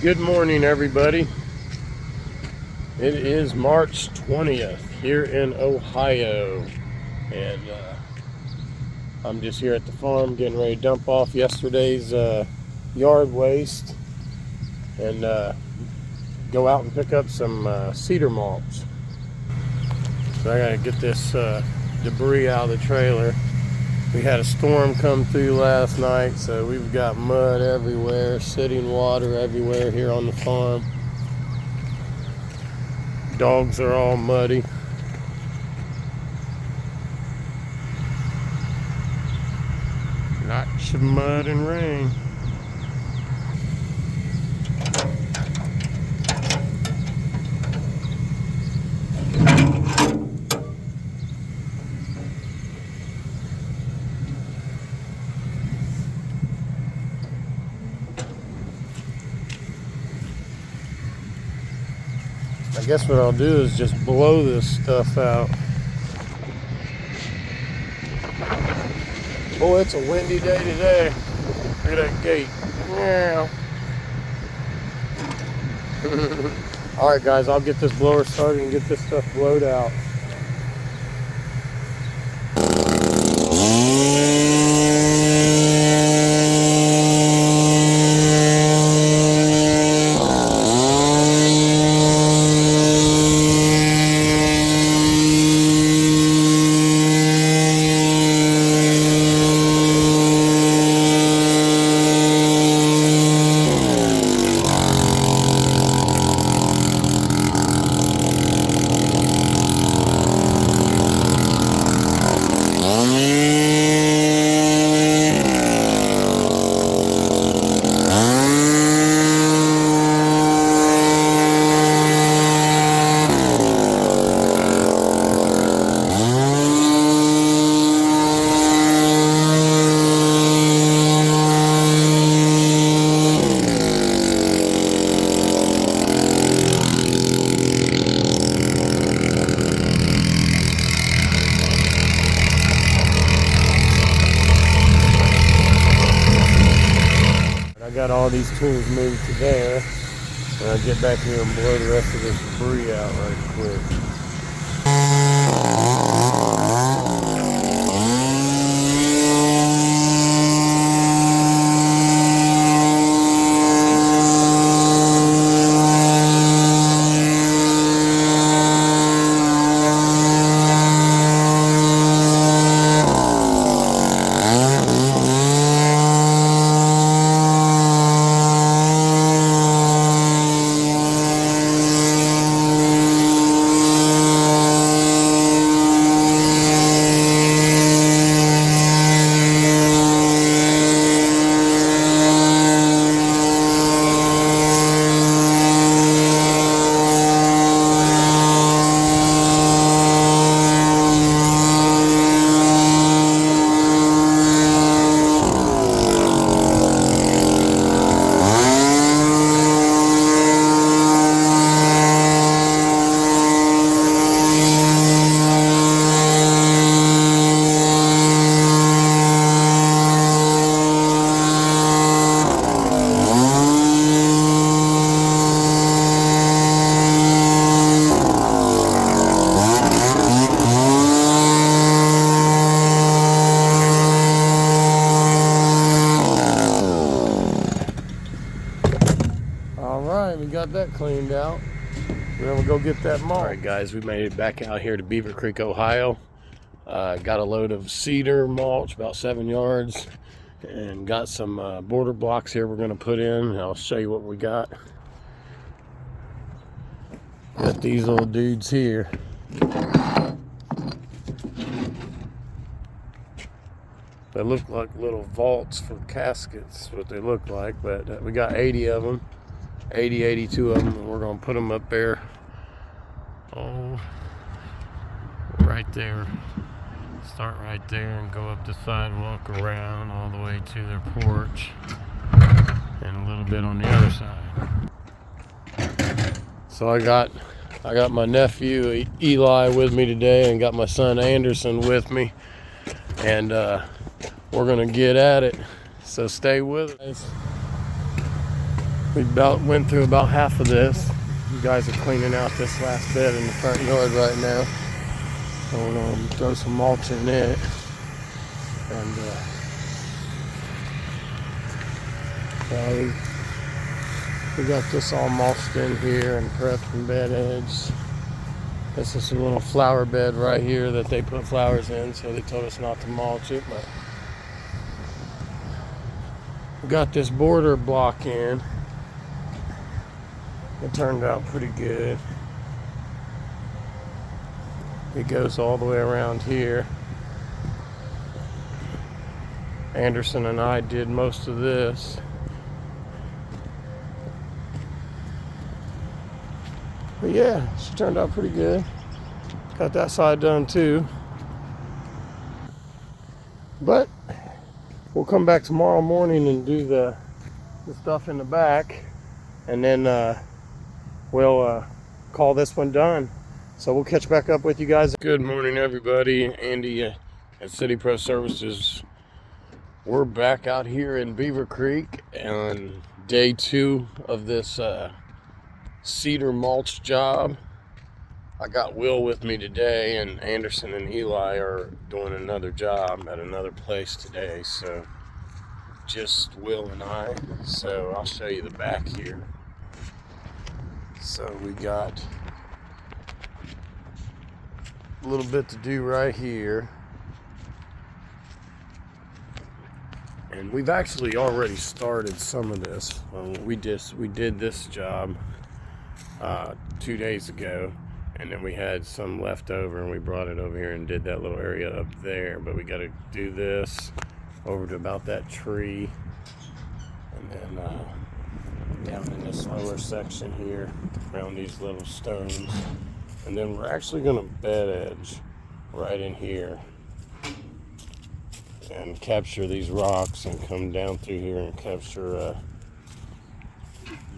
Good morning, everybody. It is March 20th here in Ohio, and I'm just here at the farm getting ready to dump off yesterday's yard waste and go out and pick up some cedar mulch. So I gotta get this debris out of the trailer. We had a storm come through last night, so we've got mud everywhere, sitting water everywhere here on the farm. Dogs are all muddy. Lots of mud and rain. I guess what I'll do is just blow this stuff out. Oh, it's a windy day today. Look at that gate. Yeah. Alright guys, I'll get this blower started and get this stuff blowed out. I got all these tools moved to there, and I'll get back here and blow the rest of this debris out right quick. Alright, we got that cleaned out. Then we'll go get that mulch. Alright guys, we made it back out here to Beaver Creek, Ohio. Got a load of cedar mulch, about 7 yards, and got some border blocks here we're going to put in. I'll show you what we got. Got these little dudes here. They look like little vaults for caskets, what they look like, but we got 80 of them. 82 of them, and we're going to put them up there. Oh, right there. Start right there and go up the sidewalk, around all the way to their porch, and a little bit on the other side. So I got my nephew Eli with me today, and got my son Anderson with me, and we're gonna get at it. So stay with us. We went through about half of this. You guys are cleaning out this last bed in the front yard right now. So we're going to throw some mulch in it. And we got this all mulched in here and prepped from bed edge. This is a little flower bed right here that they put flowers in, so they told us not to mulch it, but we got this border block in. It turned out pretty good. It goes all the way around here. Anderson and I did most of this. But yeah, she turned out pretty good. Got that side done too. But we'll come back tomorrow morning and do the stuff in the back. And then we'll call this one done. So we'll catch back up with you guys. Good morning, everybody. Andy at City Pro Services. We're back out here in Beaver Creek on day 2 of this cedar mulch job. I got Will with me today, and Anderson and Eli are doing another job at another place today, so just Will and I. So I'll show you the back here. So we got a little bit to do right here, and we've actually already started some of this. We did this job 2 days ago, and then we had some left over and we brought it over here and did that little area up there, but we got to do this over to about that tree, and then down in this lower section here around these little stones, and then we're actually going to bed edge right in here and capture these rocks and come down through here and capture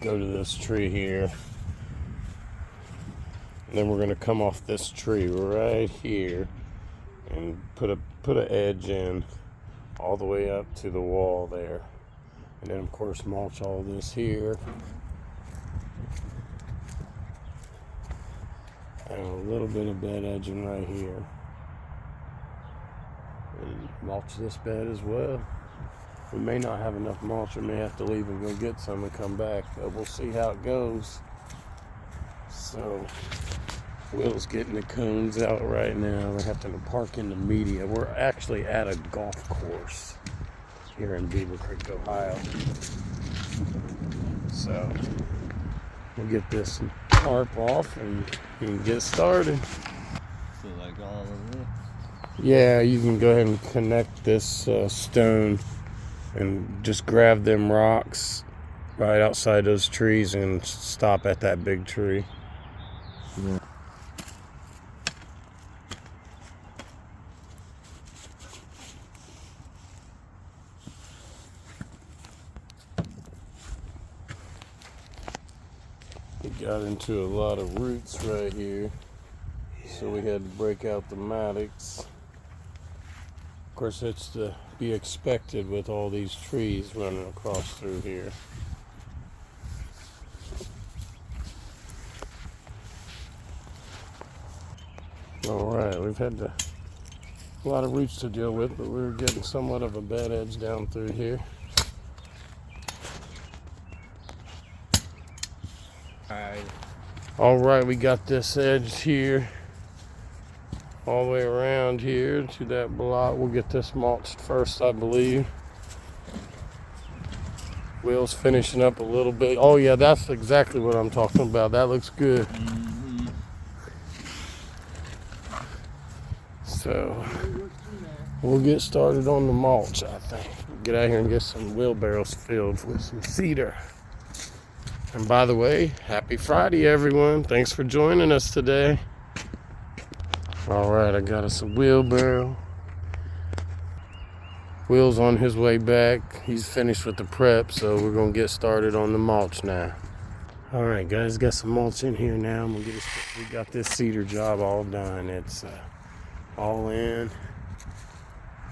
go to this tree here. And then we're going to come off this tree right here and put an edge in all the way up to the wall there. And then of course mulch all this here. And a little bit of bed edging right here. And mulch this bed as well. We may not have enough mulch. We may have to leave and go get some and come back, but we'll see how it goes. So Will's getting the cones out right now. We're having to park in the media. We're actually at a golf course here in Beaver Creek, Ohio. So we'll get this tarp off and get started. So like all of it? Yeah, you can go ahead and connect this stone and just grab them rocks right outside those trees and stop at that big tree. Yeah. We got into a lot of roots right here, so we had to break out the mattocks. Of course, it's to be expected with all these trees running across through here. Alright, we've had a lot of roots to deal with, but we're getting somewhat of a bed edge down through here. Alright, we got this edge here all the way around here to that block. We'll get this mulched first, I believe. Will's finishing up a little bit. Oh yeah, that's exactly what I'm talking about. That looks good. Mm-hmm. So we'll get started on the mulch, I think. Get out here and get some wheelbarrows filled with some cedar. And by the way, happy Friday, everyone. Thanks for joining us today. All right, I got us a wheelbarrow. Will's on his way back. He's finished with the prep, so we're gonna get started on the mulch now. All right, guys, got some mulch in here now. We got this cedar job all done. It's all in.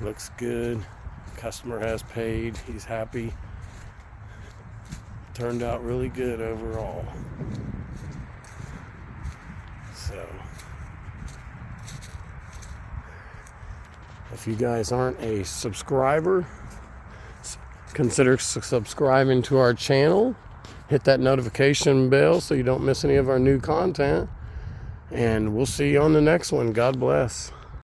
Looks good. Customer has paid. He's happy. turned out really good overall. So, if you guys aren't a subscriber, consider subscribing to our channel. Hit that notification bell so you don't miss any of our new content. And we'll see you on the next one. God bless.